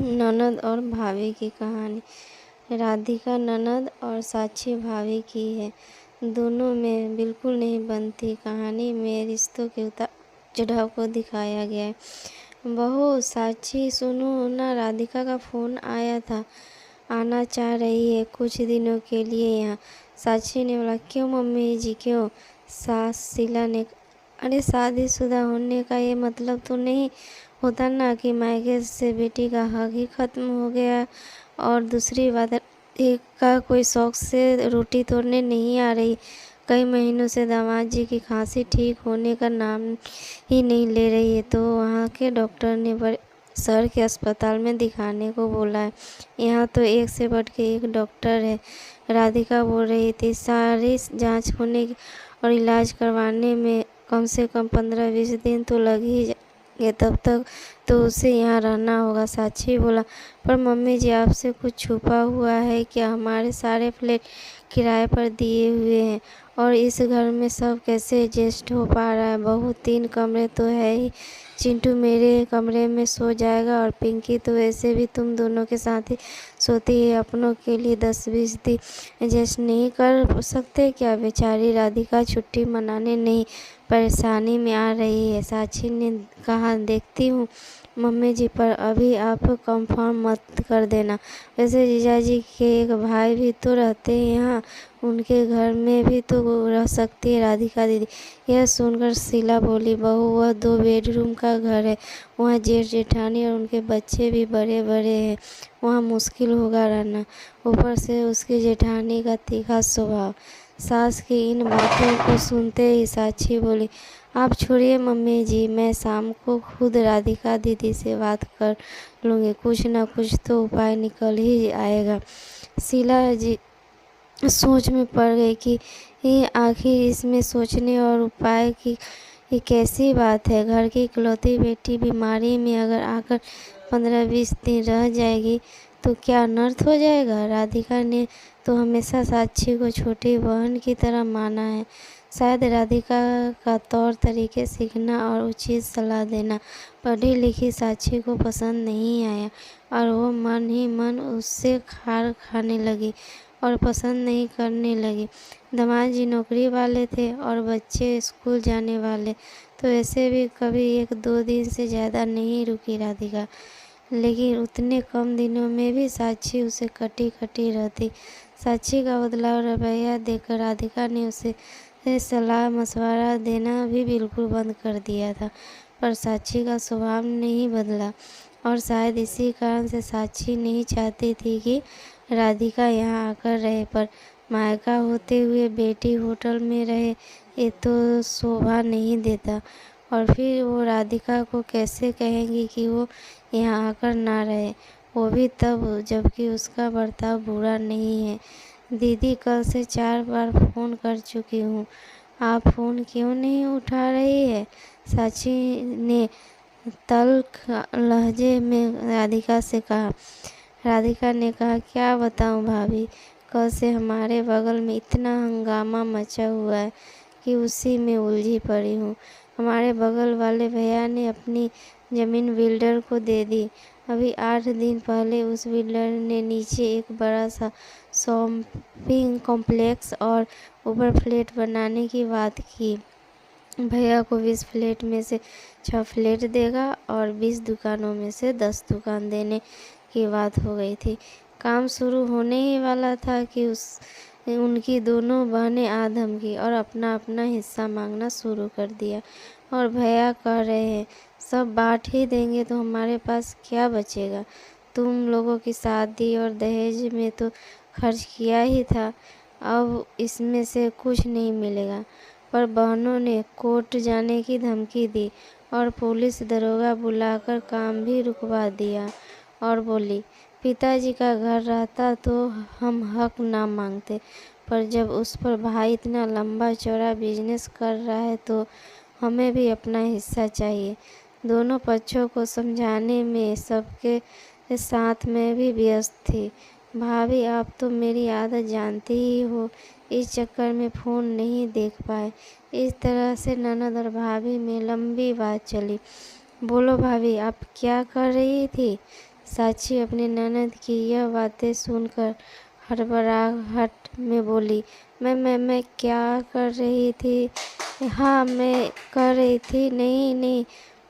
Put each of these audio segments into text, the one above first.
ननद और भाभी की कहानी। राधिका ननद और साक्षी भाभी की है। दोनों में बिल्कुल नहीं बनती। कहानी में रिश्तों के उतार चढ़ाव को दिखाया गया है। बहू साक्षी, सुनो ना, राधिका का फ़ोन आया था, आना चाह रही है कुछ दिनों के लिए यहाँ। साक्षी ने बोला, क्यों मम्मी जी क्यों? सास शीला ने, अरे शादीशुदा होने का ये मतलब तो नहीं होता ना कि मायके से बेटी का हक ही ख़त्म हो गया। और दूसरी बात, एक का कोई शौक से रोटी तोड़ने नहीं आ रही। कई महीनों से दामाद जी की खांसी ठीक होने का नाम ही नहीं ले रही है, तो वहाँ के डॉक्टर ने बड़े शहर के अस्पताल में दिखाने को बोला है। यहाँ तो एक से बढ़ के एक डॉक्टर है। राधिका बोल रही थी, सारी जांच होने और इलाज करवाने में कम से कम 15-20 दिन तो लग ही जाएंगे, तब तक तो उसे यहाँ रहना होगा। साक्षी बोला, पर मम्मी जी आपसे कुछ छुपा हुआ है क्या? हमारे सारे फ्लैट किराए पर दिए हुए हैं और इस घर में सब कैसे एडजस्ट हो पा रहा है? बहू 3 कमरे तो है ही। चिंटू मेरे कमरे में सो जाएगा और पिंकी तो वैसे भी तुम दोनों के साथ ही सोती है। अपनों के लिए 10-20 दिन एडजस्ट नहीं कर सकते क्या? बेचारी राधिका छुट्टी मनाने नहीं, परेशानी में आ रही है। साक्षी ने कहा, देखती हूँ मम्मी जी, पर अभी आप कंफर्म मत कर देना। वैसे जीजाजी के एक भाई भी तो रहते हैं यहाँ, उनके घर में भी तो रह सकती है राधिका दीदी। यह सुनकर शीला बोली, बहू वह 2 बेडरूम का घर है, वहाँ जेठ जेठानी और उनके बच्चे भी बड़े बड़े हैं, वहाँ मुश्किल होगा रहना। ऊपर से उसकी जेठानी का तीखा स्वभाव। सास की इन बातों को सुनते ही साक्षी बोली, आप छोड़िए मम्मी जी, मैं शाम को खुद राधिका दीदी से बात कर लूँगी, कुछ ना कुछ तो उपाय निकल ही आएगा। शीला जी सोच में पड़ गई कि ये आखिर इसमें सोचने और उपाय की ये कैसी बात है। घर की इकलौती बेटी बीमारी में अगर आकर 15-20 दिन रह जाएगी तो क्या अनर्थ हो जाएगा? राधिका ने तो हमेशा साक्षी को छोटी बहन की तरह माना है। शायद राधिका का तौर तरीके सीखना और उचित सलाह देना पढ़ी लिखी साक्षी को पसंद नहीं आया और वो मन ही मन उससे खार खाने लगी और पसंद नहीं करने लगी। दामाद जी नौकरी वाले थे और बच्चे स्कूल जाने वाले, तो ऐसे भी कभी 1-2 दिन से ज़्यादा नहीं रुकी राधिका। लेकिन उतने कम दिनों में भी साक्षी उसे कटी कटी रहती। साक्षी का बदलाव रवैया देखकर राधिका ने उसे सलाह मशवरा देना भी बिल्कुल बंद कर दिया था, पर साक्षी का स्वभाव नहीं बदला और शायद इसी कारण से साक्षी नहीं चाहती थी कि राधिका यहाँ आकर रहे, पर मायका होते हुए बेटी होटल में रहे ये तो शोभा नहीं देता। और फिर वो राधिका को कैसे कहेंगी कि वो यहाँ आकर ना रहे, वो भी तब जबकि उसका बर्ताव बुरा नहीं है। दीदी, कल से 4 बार फ़ोन कर चुकी हूँ, आप फ़ोन क्यों नहीं उठा रही है? साक्षी ने तल्ख लहजे में राधिका से कहा। राधिका ने कहा, क्या बताऊँ भाभी, कल से हमारे बगल में इतना हंगामा मचा हुआ है कि उसी में उलझी पड़ी हूँ। हमारे बगल वाले भैया ने अपनी ज़मीन बिल्डर को दे दी। अभी 8 दिन पहले उस बिल्डर ने नीचे एक बड़ा सा शॉपिंग कॉम्प्लेक्स और ऊपर फ्लैट बनाने की बात की। भैया को 20 फ्लैट में से 6 फ्लैट देगा और 20 दुकानों में से 10 दुकान देने की बात हो गई थी। काम शुरू होने ही वाला था कि उनकी दोनों बहनें आ धमकी और अपना अपना हिस्सा मांगना शुरू कर दिया। और भैया कह रहे हैं, सब बांट ही देंगे तो हमारे पास क्या बचेगा? तुम लोगों की शादी और दहेज में तो खर्च किया ही था, अब इसमें से कुछ नहीं मिलेगा। पर बहनों ने कोर्ट जाने की धमकी दी और पुलिस दरोगा बुलाकर काम भी रुकवा दिया और बोली, पिताजी का घर रहता तो हम हक ना मांगते, पर जब उस पर भाई इतना लंबा चौड़ा बिजनेस कर रहा है तो हमें भी अपना हिस्सा चाहिए। दोनों पक्षों को समझाने में सबके साथ में भी व्यस्त थी। भाभी, आप तो मेरी आदत जानती ही हो, इस चक्कर में फ़ोन नहीं देख पाए। इस तरह से ननद और भाभी में लंबी बात चली। बोलो भाभी, आप क्या कर रही थी? साक्षी अपनी ननद की यह बातें सुनकर हड़बड़ाहट में बोली, मैं क्या कर रही थी? हाँ, मैं कर रही थी। नहीं नहीं,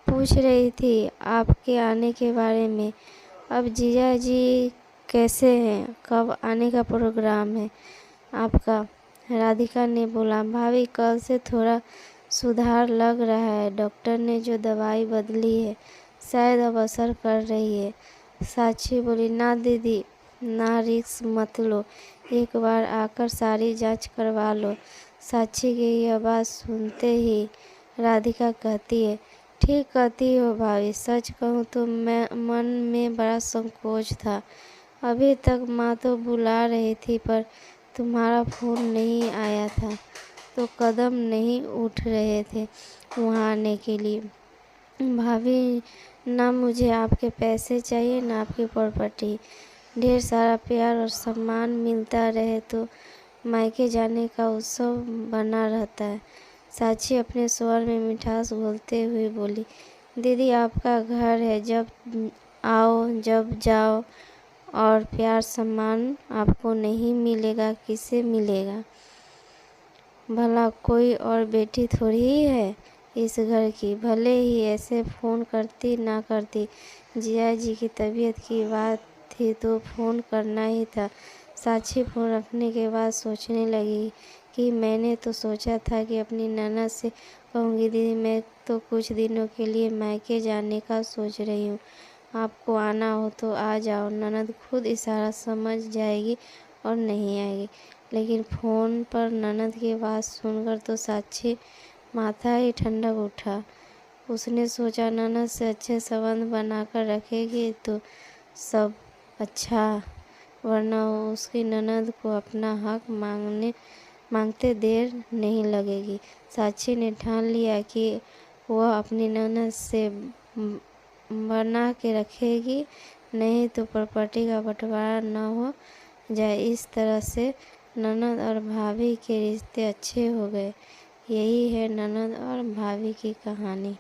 पूछ रही थी आपके आने के बारे में। अब जीजा जी कैसे हैं? कब आने का प्रोग्राम है आपका? राधिका ने बोला, भाभी कल से थोड़ा सुधार लग रहा है। डॉक्टर ने जो दवाई बदली है शायद अब असर कर रही है। साक्षी बोली, ना दीदी, ना, रिस्क मत लो, एक बार आकर सारी जांच करवा लो। साक्षी की यह बात सुनते ही राधिका कहती है, ठीक कहती हो भाभी, सच कहूँ तो मैं मन में बड़ा संकोच था। अभी तक माँ तो बुला रही थी पर तुम्हारा फ़ोन नहीं आया था तो कदम नहीं उठ रहे थे वहाँ आने के लिए। भाभी, ना मुझे आपके पैसे चाहिए ना आपकी प्रॉपर्टी। ढेर सारा प्यार और सम्मान मिलता रहे तो मायके जाने का उत्सव बना रहता है। साक्षी अपने स्वर में मिठास घोलते हुए बोली, दीदी आपका घर है, जब आओ जब जाओ, और प्यार सम्मान आपको नहीं मिलेगा किसे मिलेगा? भला कोई और बेटी थोड़ी ही है इस घर की। भले ही ऐसे फ़ोन करती ना करती, जिया जी की तबीयत की बात थी तो फ़ोन करना ही था। साक्षी फ़ोन रखने के बाद सोचने लगी कि मैंने तो सोचा था कि अपनी ननद से कहूँगी, दीदी मैं तो कुछ दिनों के लिए मायके जाने का सोच रही हूँ, आपको आना हो तो आ जाओ। ननद खुद इशारा समझ जाएगी और नहीं आएगी। लेकिन फ़ोन पर ननद की बात सुनकर तो साक्षी माथा ही ठंडक उठा। उसने सोचा ननद से अच्छे संबंध बनाकर रखेगी तो सब अच्छा, वरना उसकी ननद को अपना हक मांगते देर नहीं लगेगी। साक्षी ने ठान लिया कि वह अपनी ननद से बना के रखेगी, नहीं तो प्रॉपर्टी का बंटवारा न हो जाए। इस तरह से ननद और भाभी के रिश्ते अच्छे हो गए। यही है ननद और भाभी की कहानी।